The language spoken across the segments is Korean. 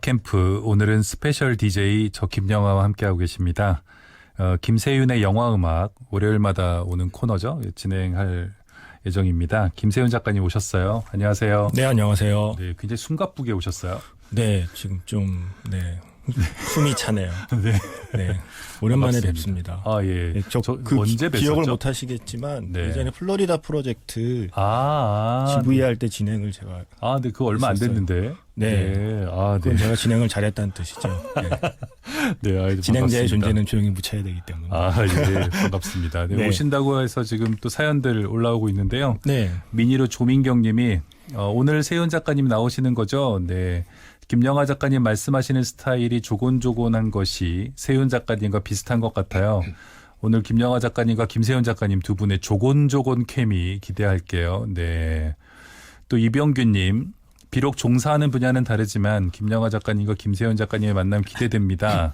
영화캠프, 오늘은 스페셜 DJ 저 김영하와 함께하고 계십니다. 김세윤의 영화음악, 월요일마다 오는 코너죠. 진행할 예정입니다. 김세윤 작가님 오셨어요. 안녕하세요. 네, 안녕하세요. 네, 굉장히 숨가쁘게 오셨어요. 네, 지금 좀 숨이 차네요. 네. 오랜만에 반갑습니다. 뵙습니다. 아, 예. 네, 언제 뵀었죠? 기억을 못 하시겠지만 네. 예전에 플로리다 프로젝트 GV GV 할 때 진행을 제가 근데 그거 얼마 안 했었어요. 됐는데. 네. 네. 그건 제가 진행을 잘했다는 뜻이죠. 네. 네, 진행자의 반갑습니다. 존재는 조용히 묻혀야 되기 때문에. 예, 반갑습니다. 네, 네. 오신다고 해서 지금 또 사연들 올라오고 있는데요. 네. 미니로 조민경 님이 오늘 세윤 작가님 나오시는 거죠? 네. 김영하 작가님 말씀하시는 스타일이 조곤조곤한 것이 세윤 작가님과 비슷한 것 같아요. 오늘 김영하 작가님과 김세윤 작가님 두 분의 조곤조곤 케미 기대할게요. 네. 또 이병균 님, 비록 종사하는 분야는 다르지만 김영하 작가님과 김세윤 작가님의 만남 기대됩니다.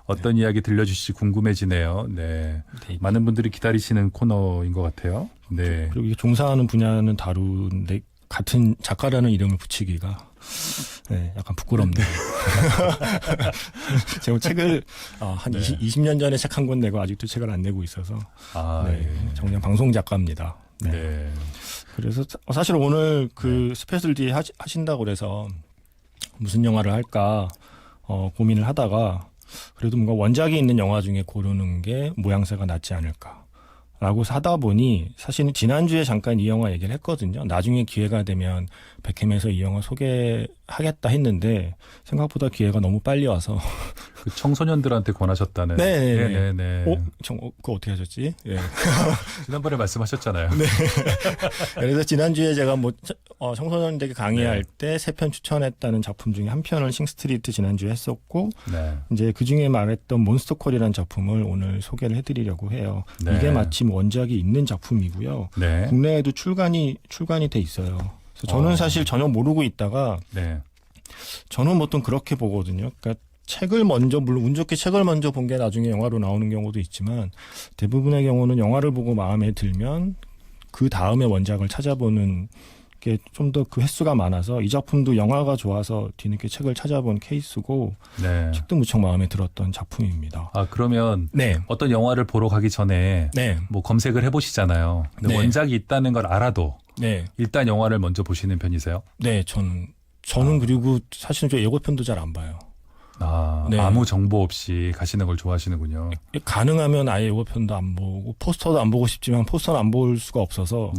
어떤 이야기 들려주실지 궁금해지네요. 네. 많은 분들이 기다리시는 코너인 것 같아요. 네. 그리고 이게 종사하는 분야는 다른데 같은 작가라는 이름을 붙이기가 약간 부끄럽네요. 제가 책을 한 20년 전에 책 한 권 내고 아직도 책을 안 내고 있어서 정녕 방송 작가입니다. 네. 네. 그래서 사실 오늘 스페셜 D 하신다고 그래서 무슨 영화를 할까 고민을 하다가 그래도 뭔가 원작이 있는 영화 중에 고르는 게 모양새가 낫지 않을까. 라고 하다 보니 사실은 지난주에 잠깐 이 영화 얘기를 했거든요. 나중에 기회가 되면 백캠에서 이 영화 소개하겠다 했는데 생각보다 기회가 너무 빨리 와서 그 청소년들한테 권하셨다는. 네네네. 그거 어떻게 하셨지? 예. 지난번에 말씀하셨잖아요. 네. 그래서 지난주에 제가 청소년들에게 강의할 때 3편 추천했다는 작품 중에 한 편을 싱스트리트 지난주에 했었고 이제 그 중에 말했던 몬스터콜이라는 작품을 오늘 소개를 해드리려고 해요. 네. 이게 마침 원작이 있는 작품이고요. 네. 국내에도 출간이 돼 있어요. 그래서 저는 사실 전혀 모르고 있다가 저는 보통 그렇게 보거든요. 그러니까 책을 먼저, 물론 운 좋게 책을 먼저 본 게 나중에 영화로 나오는 경우도 있지만 대부분의 경우는 영화를 보고 마음에 들면 그 다음에 원작을 찾아보는 게 좀 더 그 횟수가 많아서 이 작품도 영화가 좋아서 뒤늦게 책을 찾아본 케이스고 책도 무척 마음에 들었던 작품입니다. 그러면 어떤 영화를 보러 가기 전에 뭐 검색을 해보시잖아요. 근데 원작이 있다는 걸 알아도 일단 영화를 먼저 보시는 편이세요? 네, 저는 그리고 사실은 저 예고편도 잘 안 봐요. 아무 정보 없이 가시는 걸 좋아하시는군요. 가능하면 아예 예고편도 안 보고 포스터도 안 보고 싶지만 포스터는 안 볼 수가 없어서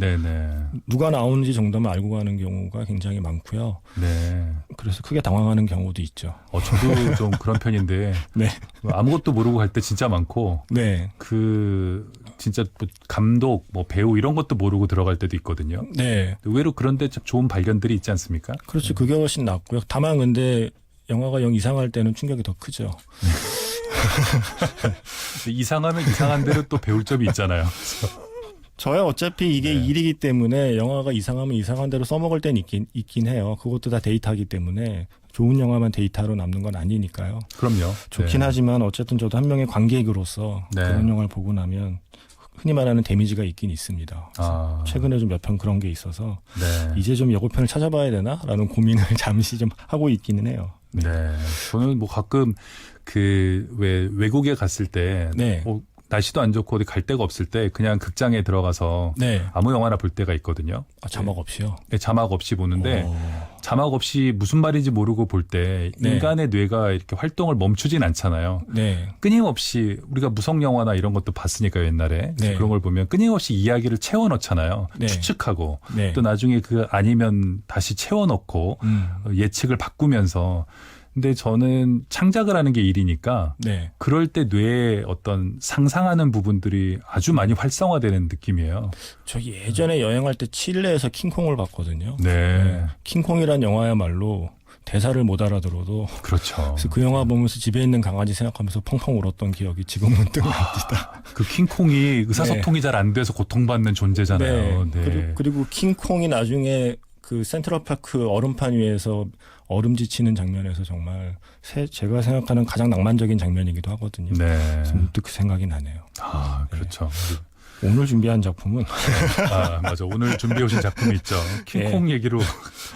누가 나오는지 정도만 알고 가는 경우가 굉장히 많고요. 그래서 크게 당황하는 경우도 있죠. 저도 좀 그런 편인데 아무것도 모르고 갈 때 진짜 많고 진짜 감독, 배우 이런 것도 모르고 들어갈 때도 있거든요. 의외로 그런데 참 좋은 발견들이 있지 않습니까? 그렇죠. 그게 훨씬 낫고요. 다만 근데 영화가 영 이상할 때는 충격이 더 크죠. 이상하면 이상한 대로 또 배울 점이 있잖아요. 저야 어차피 이게 일이기 때문에 영화가 이상하면 이상한 대로 써먹을 때는 있긴 해요. 그것도 다 데이터이기 때문에 좋은 영화만 데이터로 남는 건 아니니까요. 그럼요. 좋긴 하지만 어쨌든 저도 한 명의 관객으로서 그런 영화를 보고 나면 흔히 말하는 데미지가 있긴 있습니다. 최근에 좀 몇 편 그런 게 있어서 이제 좀 예고편을 찾아봐야 되나라는 고민을 잠시 좀 하고 있기는 해요. 저는 가끔 외국에 갔을 때 날씨도 안 좋고 어디 갈 데가 없을 때 그냥 극장에 들어가서 아무 영화나 볼 때가 있거든요. 자막 없이요? 네, 자막 없이 보는데 자막 없이 무슨 말인지 모르고 볼 때 인간의 뇌가 이렇게 활동을 멈추진 않잖아요. 끊임없이 우리가 무성 영화나 이런 것도 봤으니까요, 옛날에. 그런 걸 보면 끊임없이 이야기를 채워넣잖아요. 추측하고 또 나중에 아니면 다시 채워넣고 예측을 바꾸면서 근데 저는 창작을 하는 게 일이니까 그럴 때 뇌의 어떤 상상하는 부분들이 아주 많이 활성화되는 느낌이에요. 저 예전에 여행할 때 칠레에서 킹콩을 봤거든요. 킹콩이란 영화야말로 대사를 못 알아들어도 그렇죠. 그래서 그 영화 보면서 집에 있는 강아지 생각하면서 펑펑 울었던 기억이 지금 문득 납니다. 그 킹콩이 의사소통이 잘 안 돼서 고통받는 존재잖아요. 그리고 킹콩이 나중에 그 센트럴파크 얼음판 위에서 얼음 지치는 장면에서 정말 제가 생각하는 가장 낭만적인 장면이기도 하거든요. 그래서 문득 그 생각이 나네요. 그렇죠. 오늘 준비한 작품은 아, 맞아. 오늘 준비해 오신 작품이 있죠. 킹콩 얘기로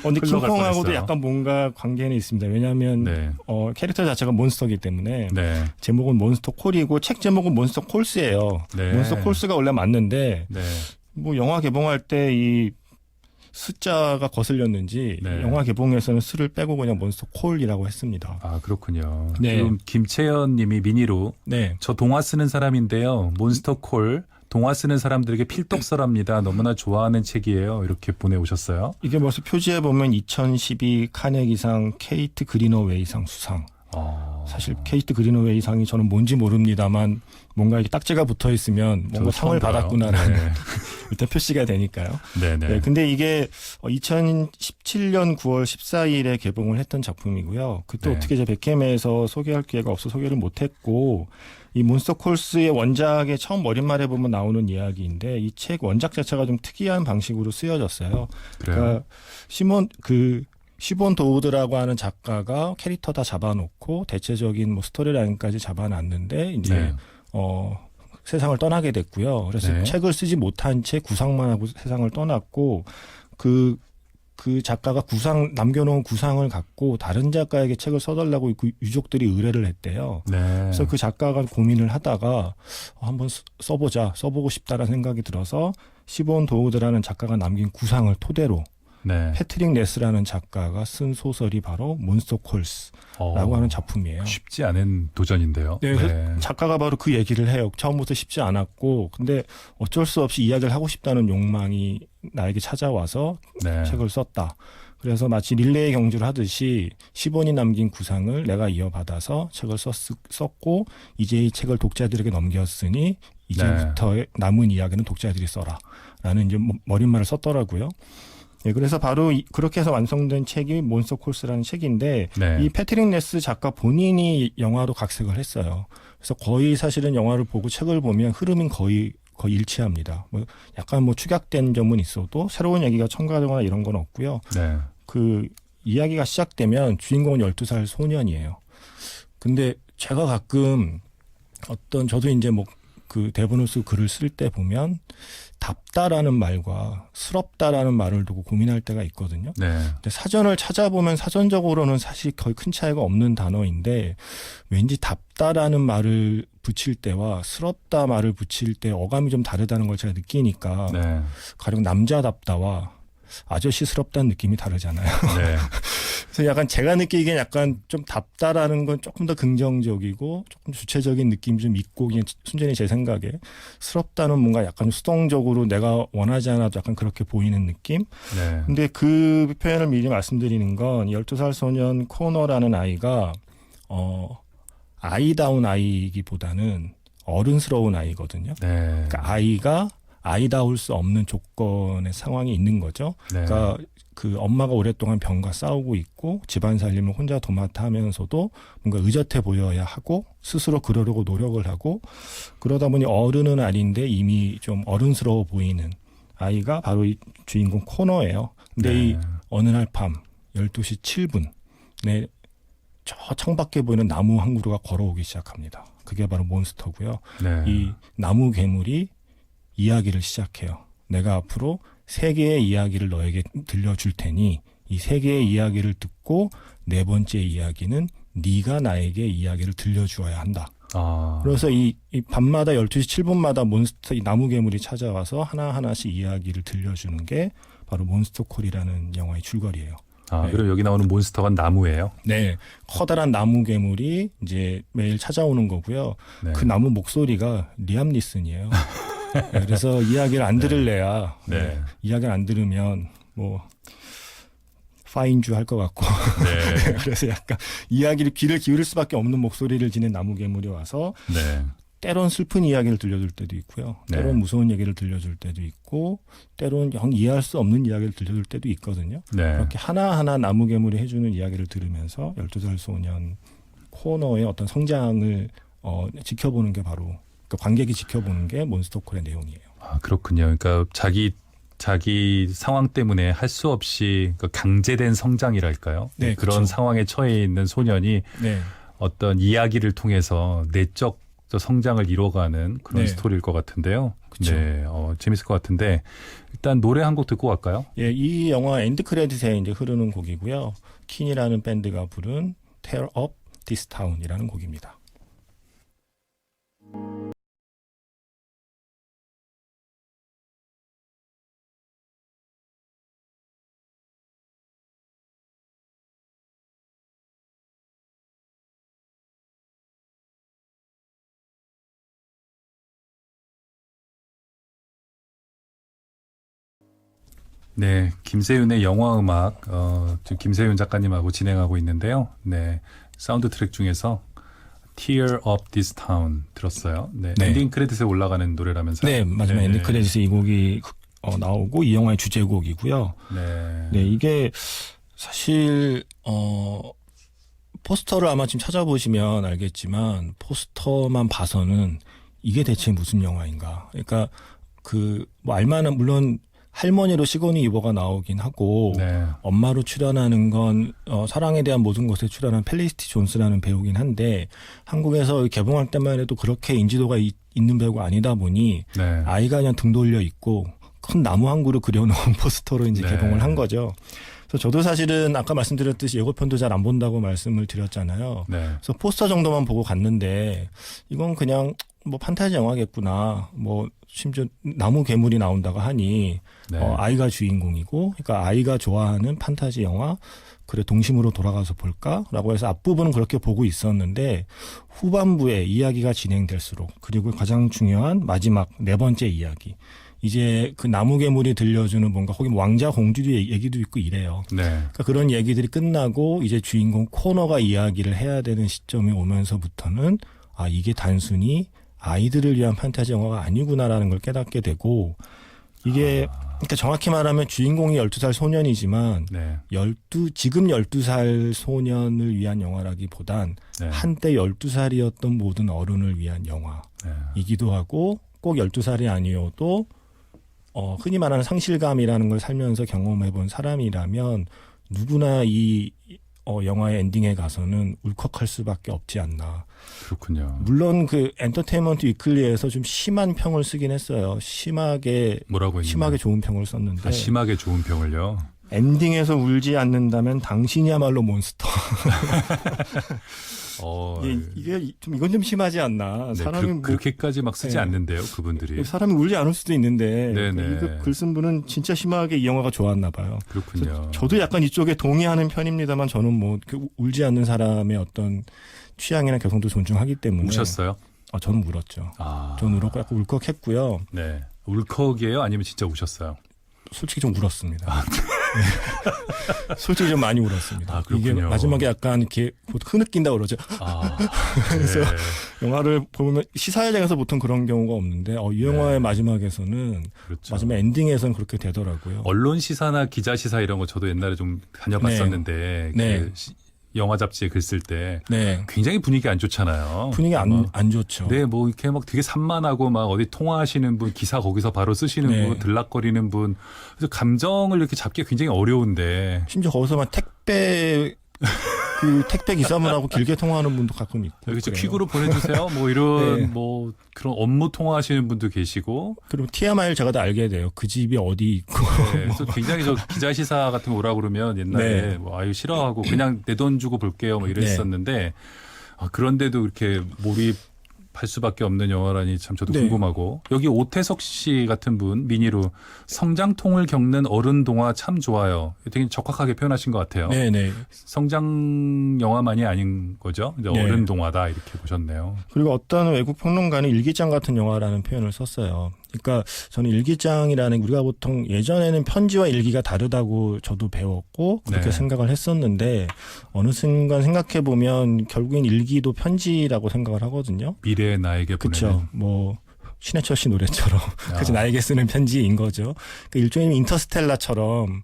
근데 흘러갈 킹콩하고도 뻔했어요. 약간 뭔가 관계는 있습니다. 왜냐하면 네. 캐릭터 자체가 몬스터이기 때문에 네. 제목은 몬스터 콜이고 책 제목은 몬스터 콜스예요. 네. 몬스터 콜스가 원래 맞는데 네. 뭐 영화 개봉할 때 이 숫자가 거슬렸는지 네. 영화 개봉에서는 수를 빼고 그냥 몬스터 콜이라고 했습니다. 아, 그렇군요. 네. 지금 김채연 님이 미니로 네. 저 동화 쓰는 사람인데요. 몬스터 콜 동화 쓰는 사람들에게 필독서랍니다. 너무나 좋아하는 책이에요. 이렇게 보내오셨어요. 이게 벌써 표지에 보면 2012 카네기상 케이트 그리너웨이상 수상. 사실 케이트 그리너웨이상이 저는 뭔지 모릅니다만 뭔가 이렇게 딱지가 붙어 있으면 뭔가 상을 받았구나라는 네. 일단 표시가 되니까요. 네네. 네, 근데 이게 2017년 9월 14일에 개봉을 했던 작품이고요. 그때 네. 어떻게 제가 백캠에서 소개할 기회가 없어 소개를 못했고 이 몬스터 콜스의 원작의 처음 머릿말에 보면 나오는 이야기인데 이 책 원작 자체가 좀 특이한 방식으로 쓰여졌어요. 그래요. 그러니까 시본 도우드라고 하는 작가가 캐릭터 다 잡아놓고 대체적인 뭐 스토리라인까지 잡아놨는데 이제 네. 세상을 떠나게 됐고요. 그래서 네. 책을 쓰지 못한 채 구상만 하고 세상을 떠났고 그 작가가 남겨놓은 구상을 갖고 다른 작가에게 책을 써달라고 그 유족들이 의뢰를 했대요. 네. 그래서 그 작가가 고민을 하다가 한번 써보고 싶다라는 생각이 들어서 시본 도우드라는 작가가 남긴 구상을 토대로 네. 패트릭 네스라는 작가가 쓴 소설이 바로 몬스터 콜스라고 하는 작품이에요. 쉽지 않은 도전인데요. 네, 작가가 바로 그 얘기를 해요. 처음부터 쉽지 않았고 근데 어쩔 수 없이 이야기를 하고 싶다는 욕망이 나에게 찾아와서 네. 책을 썼다. 그래서 마치 릴레이 경주를 하듯이 10원이 남긴 구상을 내가 이어받아서 책을 썼고 이제 이 책을 독자들에게 넘겼으니 이제부터 남은 이야기는 독자들이 써라 라는 이제 머릿말을 썼더라고요. 네, 그래서 바로 그렇게 해서 완성된 책이 몬스터 콜스라는 책인데 네. 이 패트릭 네스 작가 본인이 영화로 각색을 했어요. 그래서 거의 사실은 영화를 보고 책을 보면 흐름은 거의 일치합니다. 뭐 약간 뭐 축약된 점은 있어도 새로운 얘기가 첨가되거나 이런 건 없고요. 네. 그 이야기가 시작되면 주인공은 12살 소년이에요. 근데 제가 가끔 저도 이제 뭐 그 대본을 쓰고 글을 쓸 때 보면 답다라는 말과 스럽다라는 말을 두고 고민할 때가 있거든요. 네. 근데 사전을 찾아보면 사전적으로는 사실 거의 큰 차이가 없는 단어인데 왠지 답다라는 말을 붙일 때와 스럽다 말을 붙일 때 어감이 좀 다르다는 걸 제가 느끼니까 네. 가령 남자답다와 아저씨스럽다는 느낌이 다르잖아요. 네. 그래서 약간 제가 느끼기엔 약간 좀 답다라는 건 조금 더 긍정적이고 조금 주체적인 느낌이 좀 있고 그냥 순전히 제 생각에 스럽다는 뭔가 약간 수동적으로 내가 원하지 않아도 약간 그렇게 보이는 느낌. 네. 근데 그 표현을 미리 말씀드리는 건 12살 소년 코너라는 아이가 아이다운 아이이기보다는 어른스러운 아이거든요. 네. 그러니까 아이가 아이다울 수 없는 조건의 상황이 있는 거죠. 네. 그러니까 그 엄마가 오랫동안 병과 싸우고 있고 집안 살림을 혼자 도맡아 하면서도 뭔가 의젓해 보여야 하고 스스로 그러려고 노력을 하고 그러다 보니 어른은 아닌데 이미 좀 어른스러워 보이는 아이가 바로 이 주인공 코너예요. 근데 네. 이 어느 날 밤 12시 7분에 저 창밖에 보이는 나무 한 그루가 걸어오기 시작합니다. 그게 바로 몬스터고요. 네. 이 나무 괴물이 이야기를 시작해요. 내가 앞으로 3개의 이야기를 너에게 들려줄 테니 이 3개의 이야기를 듣고 4번째 이야기는 네가 나에게 이야기를 들려주어야 한다. 그래서 이 밤마다 12시 7분마다 몬스터 이 나무 괴물이 찾아와서 하나하나씩 이야기를 들려주는 게 바로 몬스터콜이라는 영화의 줄거리예요. 네. 그리고 여기 나오는 몬스터가 나무예요? 네. 커다란 나무 괴물이 이제 매일 찾아오는 거고요. 네. 그 나무 목소리가 리암 니슨이에요. 네, 그래서 이야기를 안 들을래야 네. 이야기를 안 들으면 뭐 파인주 할 것 같고 네. 그래서 약간 귀를 기울일 수밖에 없는 목소리를 지닌 나무 괴물이 와서 네. 때론 슬픈 이야기를 들려줄 때도 있고요. 때론 네. 무서운 얘기를 들려줄 때도 있고 때론 영 이해할 수 없는 이야기를 들려줄 때도 있거든요. 네. 그렇게 하나하나 나무 괴물이 해주는 이야기를 들으면서 12살 소년 코너의 어떤 성장을 지켜보는 게 바로 관객이 지켜보는 게 몬스터콜의 내용이에요. 그렇군요. 그러니까 자기 상황 때문에 할 수 없이 강제된 성장이랄까요? 네, 그런 그렇죠. 상황에 처해 있는 소년이 네. 어떤 이야기를 통해서 내적 또 성장을 이뤄가는 그런 네. 스토리일 것 같은데요. 그쵸. 네, 재밌을 것 같은데 일단 노래 한 곡 듣고 갈까요? 예, 이 영화 엔드 크레딧에 이제 흐르는 곡이고요. 킨이라는 밴드가 부른 Tear Up This Town이라는 곡입니다. 네, 김세윤의 영화 음악, 지금 김세윤 작가님하고 진행하고 있는데요. 네, 사운드 트랙 중에서 Tear Up This Town 들었어요. 네, 네. 엔딩 크레딧에 올라가는 노래라면서요? 네, 마지막 네. 엔드 크레딧에 이 곡이 나오고 이 영화의 주제곡이고요. 네. 네, 이게 사실 포스터를 아마 지금 찾아보시면 알겠지만 포스터만 봐서는 이게 대체 무슨 영화인가? 그러니까 뭐 알만한 물론 할머니로 시고니 이버가 나오긴 하고 네. 엄마로 출연하는 건 사랑에 대한 모든 것에 출연한 펠리시티 존스라는 배우긴 한데 한국에서 개봉할 때만 해도 그렇게 인지도가 있는 배우가 아니다 보니 네. 아이가 그냥 등 돌려 있고 큰 나무 한 그루 그려놓은 포스터로 이제 네. 개봉을 한 거죠. 그래서 저도 사실은 아까 말씀드렸듯이 예고편도 잘 안 본다고 말씀을 드렸잖아요. 네. 그래서 포스터 정도만 보고 갔는데 이건 그냥 뭐 판타지 영화겠구나. 뭐 심지어 나무 괴물이 나온다고 하니 네. 아이가 주인공이고 그러니까 아이가 좋아하는 판타지 영화 그래 동심으로 돌아가서 볼까라고 해서 앞부분은 그렇게 보고 있었는데 후반부에 이야기가 진행될수록 그리고 가장 중요한 마지막 네 번째 이야기 이제 그 나무 괴물이 들려주는 뭔가 거기 왕자 공주도 얘기도 있고 이래요. 네. 그러니까 그런 얘기들이 끝나고 이제 주인공 코너가 이야기를 해야 되는 시점이 오면서부터는 아 이게 단순히 아이들을 위한 판타지 영화가 아니구나라는 걸 깨닫게 되고 이게 그러니까 정확히 말하면 주인공이 12살 소년이지만 네. 지금 12살 소년을 위한 영화라기보단 네. 한때 12살이었던 모든 어른을 위한 영화이기도 네. 하고 꼭 12살이 아니어도 흔히 말하는 상실감이라는 걸 살면서 경험해본 사람이라면 누구나 이 영화의 엔딩에 가서는 울컥할 수밖에 없지 않나. 그렇군요. 물론 그 엔터테인먼트 위클리에서 좀 심한 평을 쓰긴 했어요. 심하게 뭐라고 했나요? 심하게 좋은 평을 썼는데 심하게 좋은 평을요. 엔딩에서 울지 않는다면 당신이야말로 몬스터. 이게 좀 이건 좀 심하지 않나. 네, 사람이 그렇게까지 막 쓰지 네. 않는데요, 그분들이. 사람이 울지 않을 수도 있는데 네네. 이거 글 쓴 분은 진짜 심하게 이 영화가 좋았나 봐요. 그렇군요. 저도 약간 이쪽에 동의하는 편입니다만 저는 뭐 울지 않는 사람의 어떤 취향이나 개성도 존중하기 때문에 우셨어요? 저는 울었죠. 아. 저는 울었고 약간 울컥했고요. 네. 울컥이에요? 아니면 진짜 우셨어요? 솔직히 좀 울었습니다. 네. 솔직히 좀 많이 울었습니다. 아, 그렇군요. 이게 마지막에 약간 이렇게 흐느낀다고 그러죠. 아. 그래서 네. 영화를 보면 시사회장에서 보통 그런 경우가 없는데 이 영화의 마지막에서는 그렇죠. 마지막 엔딩에서는 그렇게 되더라고요. 언론 시사나 기자 시사 이런 거 저도 옛날에 좀 다녀봤었는데 네. 그 영화 잡지에 글 쓸 때 네. 굉장히 분위기 안 좋잖아요. 분위기 안 좋죠. 네, 뭐 이렇게 막 되게 산만하고 막 어디 통화하시는 분, 기사 거기서 바로 쓰시는 네. 분, 들락거리는 분. 그래서 감정을 이렇게 잡기 굉장히 어려운데. 심지어 거기서 막 택배 기사분하고 길게 통화하는 분도 가끔 있고. 여기 그래요. 퀵으로 보내주세요. 뭐 이런 네. 뭐 그런 업무 통화하시는 분도 계시고. 그리고 TMI를 제가 다 알게 돼요. 그 집이 어디 있고. 네, 그래서 굉장히 저 기자 시사 같은 거 오라 그러면 옛날에 네. 뭐 아유 싫어하고 그냥 내 돈 주고 볼게요 뭐 이랬었는데 그런데도 이렇게 몰입할 수밖에 없는 영화라니 참 저도 네. 궁금하고 여기 오태석 씨 같은 분 미니로 성장통을 겪는 어른 동화 참 좋아요. 되게 적확하게 표현하신 것 같아요. 네네. 성장 영화만이 아닌 거죠. 이제 네. 어른 동화다 이렇게 보셨네요. 그리고 어떤 외국 평론가는 일기장 같은 영화라는 표현을 썼어요. 그러니까 저는 일기장이라는 우리가 보통 예전에는 편지와 일기가 다르다고 저도 배웠고 그렇게 네. 생각을 했었는데 어느 순간 생각해 보면 결국엔 일기도 편지라고 생각을 하거든요. 미래의 나에게 그렇죠. 보내는. 뭐 신해철 씨 노래처럼 그래서 나에게 쓰는 편지인 거죠. 그러니까 일종의 인터스텔라처럼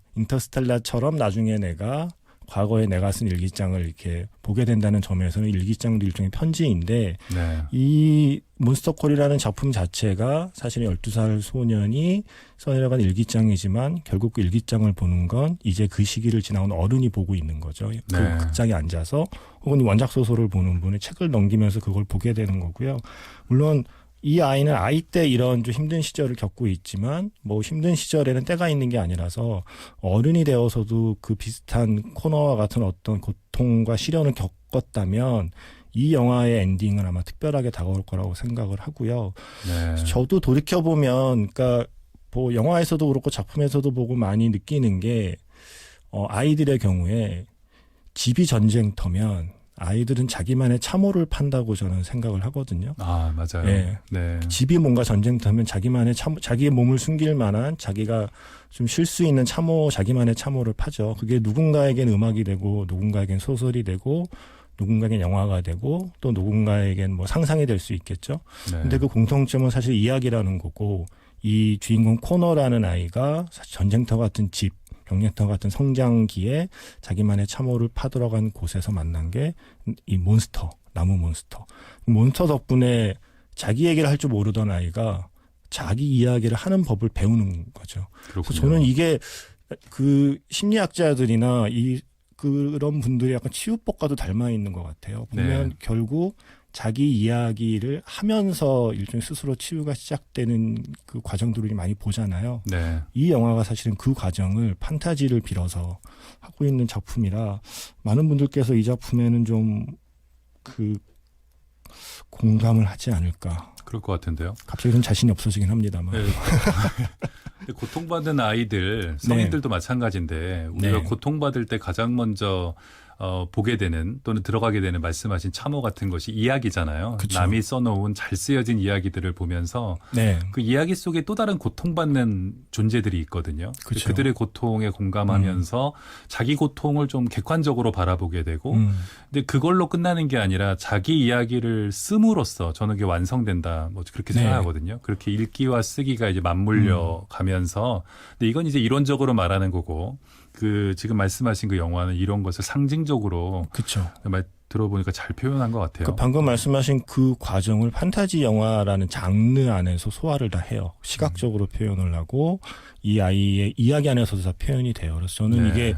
나중에 내가 과거에 내가 쓴 일기장을 이렇게 보게 된다는 점에서는 일기장도 일종의 편지인데 네. 이 몬스터콜이라는 작품 자체가 사실은 12살 소년이 써내려간 일기장이지만 결국 그 일기장을 보는 건 이제 그 시기를 지나온 어른이 보고 있는 거죠. 그 네. 극장에 앉아서 혹은 원작 소설을 보는 분의 책을 넘기면서 그걸 보게 되는 거고요. 물론 이 아이는 아이 때 이런 좀 힘든 시절을 겪고 있지만 뭐 힘든 시절에는 때가 있는 게 아니라서 어른이 되어서도 그 비슷한 코너와 같은 어떤 고통과 시련을 겪었다면 이 영화의 엔딩은 아마 특별하게 다가올 거라고 생각을 하고요. 네. 저도 돌이켜보면 그러니까 뭐 영화에서도 그렇고 작품에서도 보고 많이 느끼는 게 아이들의 경우에 집이 전쟁터면 아이들은 자기만의 참호를 판다고 저는 생각을 하거든요. 아, 맞아요. 네. 네. 집이 뭔가 전쟁터면 자기만의 자기의 몸을 숨길 만한 자기가 좀 쉴 수 있는 참호, 자기만의 참호를 파죠. 그게 누군가에겐 음악이 되고 누군가에겐 소설이 되고 누군가에겐 영화가 되고 또 누군가에겐 뭐 상상이 될 수 있겠죠. 네. 근데 그 공통점은 사실 이야기라는 거고 이 주인공 코너라는 아이가 전쟁터 같은 집, 병력터 같은 성장기에 자기만의 참호를 파들어간 곳에서 만난 게 이 몬스터, 나무 몬스터. 몬스터 덕분에 자기 얘기를 할 줄 모르던 아이가 자기 이야기를 하는 법을 배우는 거죠. 그래서 그렇군요. 저는 이게 그 심리학자들이나 그런 분들이 약간 치유법과도 닮아 있는 것 같아요. 보면 네. 결국 자기 이야기를 하면서 일종의 스스로 치유가 시작되는 그 과정들을 많이 보잖아요. 네. 이 영화가 사실은 그 과정을 판타지를 빌어서 하고 있는 작품이라 많은 분들께서 이 작품에는 좀 그 공감을 하지 않을까. 그럴 것 같은데요. 갑자기 좀 자신이 없어지긴 합니다만. 네. 고통받은 아이들, 성인들도 마찬가지인데 우리가 네. 고통받을 때 가장 먼저 보게 되는 또는 들어가게 되는 말씀하신 참호 같은 것이 이야기잖아요. 그쵸. 남이 써놓은 잘 쓰여진 이야기들을 보면서 네. 그 이야기 속에 또 다른 고통받는 존재들이 있거든요. 그쵸. 그들의 고통에 공감하면서 자기 고통을 좀 객관적으로 바라보게 되고 근데 그걸로 끝나는 게 아니라 자기 이야기를 씀으로써 저는 그게 완성된다. 뭐 그렇게 네. 생각하거든요. 그렇게 읽기와 쓰기가 이제 맞물려 가면서 근데 이건 이제 이론적으로 말하는 거고 그 지금 말씀하신 그 영화는 이런 것을 상징적으로 그렇죠. 말 들어보니까 잘 표현한 것 같아요. 방금 말씀하신 그 과정을 판타지 영화라는 장르 안에서 소화를 다 해요. 시각적으로 표현을 하고 이 아이의 이야기 안에서도 다 표현이 돼요. 그래서 저는 네. 이게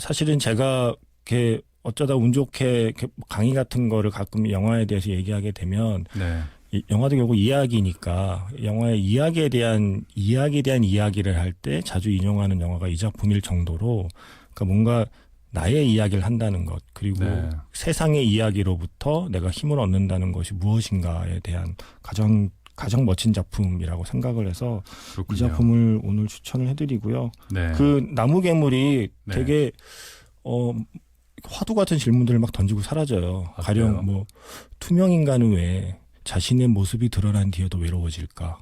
사실은 제가 이렇게 어쩌다 운 좋게 이렇게 강의 같은 거를 가끔 영화에 대해서 얘기하게 되면 네. 이 영화도 결국 이야기니까 영화의 이야기에 대한 이야기를 할 때 자주 인용하는 영화가 이 작품일 정도로 그러니까 뭔가 나의 이야기를 한다는 것 그리고 네. 세상의 이야기로부터 내가 힘을 얻는다는 것이 무엇인가에 대한 가장 멋진 작품이라고 생각을 해서 그렇군요. 이 작품을 오늘 추천을 해드리고요. 네. 그 나무 괴물이 네. 되게 화두 같은 질문들을 막 던지고 사라져요. 아, 가령 그래요? 뭐 투명 인간은 왜 자신의 모습이 드러난 뒤에도 외로워질까?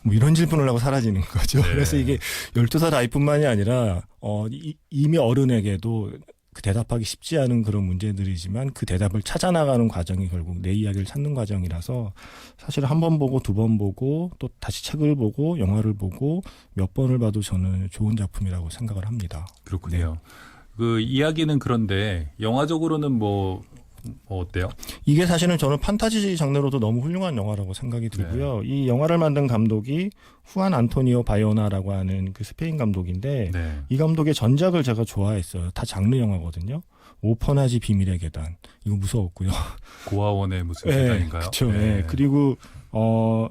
뭐 이런 질문을 하고 사라지는 거죠. 네. 그래서 이게 12살 아이뿐만이 아니라 이미 어른에게도 그 대답하기 쉽지 않은 그런 문제들이지만 그 대답을 찾아나가는 과정이 결국 내 이야기를 찾는 과정이라서 사실 한 번 보고 두 번 보고 또 다시 책을 보고 영화를 보고 몇 번을 봐도 저는 좋은 작품이라고 생각을 합니다. 그렇군요. 그 이야기는 그런데 영화적으로는 뭐 어때요? 이게 사실은 저는 판타지 장르로도 너무 훌륭한 영화라고 생각이 들고요. 이 영화를 만든 감독이 후안 안토니오 바이오나라고 하는 그 스페인 감독인데 네. 이 감독의 전작을 제가 좋아했어요. 다 장르 영화거든요. 오퍼나지 비밀의 계단. 이거 무서웠고요. 고아원의 무슨 네, 계단인가요? 그렇죠. 네. 그리고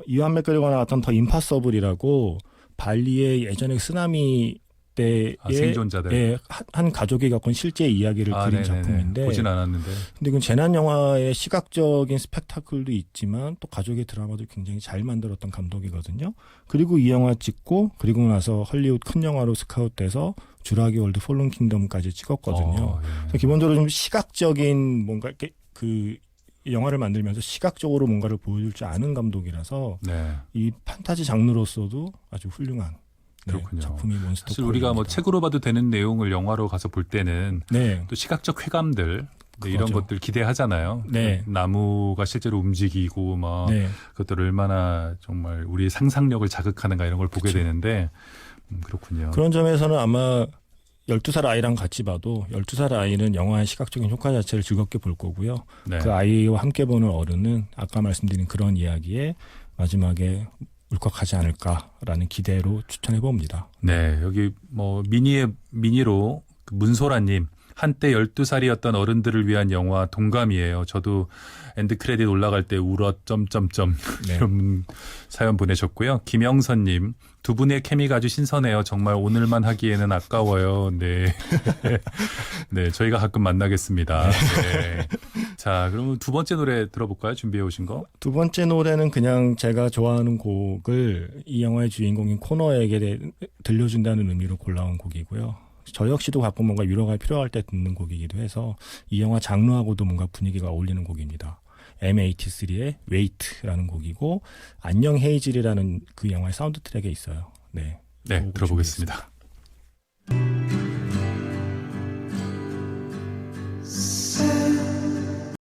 이완 맥그리거가 나왔던 더 임파서블이라고 발리의 예전에 쓰나미 때의 생존자들. 한 가족이 겪은 실제 이야기를 그린 네네네. 작품인데 보진 않았는데. 근데 이건 재난 영화의 시각적인 스펙타클도 있지만 또 가족의 드라마도 굉장히 잘 만들었던 감독이거든요. 그리고 이 영화 찍고 그리고 나서 헐리우드 큰 영화로 스카웃돼서 주라기 월드 폴른 킹덤까지 찍었거든요. 예. 그래서 기본적으로 좀 시각적인 뭔가 이렇게 그 영화를 만들면서 시각적으로 뭔가를 보여줄 줄 아는 감독이라서 네. 이 판타지 장르로서도 아주 훌륭한 그렇군요. 작품이 몬스터 사실 우리가 뭐 책으로 봐도 되는 내용을 영화로 가서 볼 때는 네. 또 시각적 쾌감들 이런 그거죠. 것들 기대하잖아요. 네. 나무가 실제로 움직이고 막 네. 그것들 얼마나 정말 우리의 상상력을 자극하는가 이런 걸 보게 그쵸. 되는데 그렇군요. 그런 점에서는 아마 12살 아이랑 같이 봐도 12살 아이는 영화의 시각적인 효과 자체를 즐겁게 볼 거고요. 네. 그 아이와 함께 보는 어른은 아까 말씀드린 그런 이야기에 마지막에 울컥하지 않을까라는 기대로 추천해 봅니다. 네, 여기 뭐 미니로 그 문소라님 한때 12살이었던 어른들을 위한 영화 동감이에요. 저도 엔드 크레딧 올라갈 때 울었 점점점 네. 이런 사연 보내셨고요. 김영선님 두 분의 케미가 아주 신선해요. 정말 오늘만 하기에는 아까워요. 네, 네 저희가 가끔 만나겠습니다. 네. 자, 그러면 두 번째 노래 들어볼까요? 준비해 오신 거? 두 번째 노래는 그냥 제가 좋아하는 곡을 이 영화의 주인공인 코너에게 들려준다는 의미로 골라온 곡이고요. 저 역시도 가끔 뭔가 위로가 필요할 때 듣는 곡이기도 해서 이 영화 장르하고도 뭔가 분위기가 어울리는 곡입니다. M83의 Wait라는 곡이고 안녕 헤이즐이라는 그 영화의 사운드 트랙에 있어요. 네, 네, 들어보겠습니다.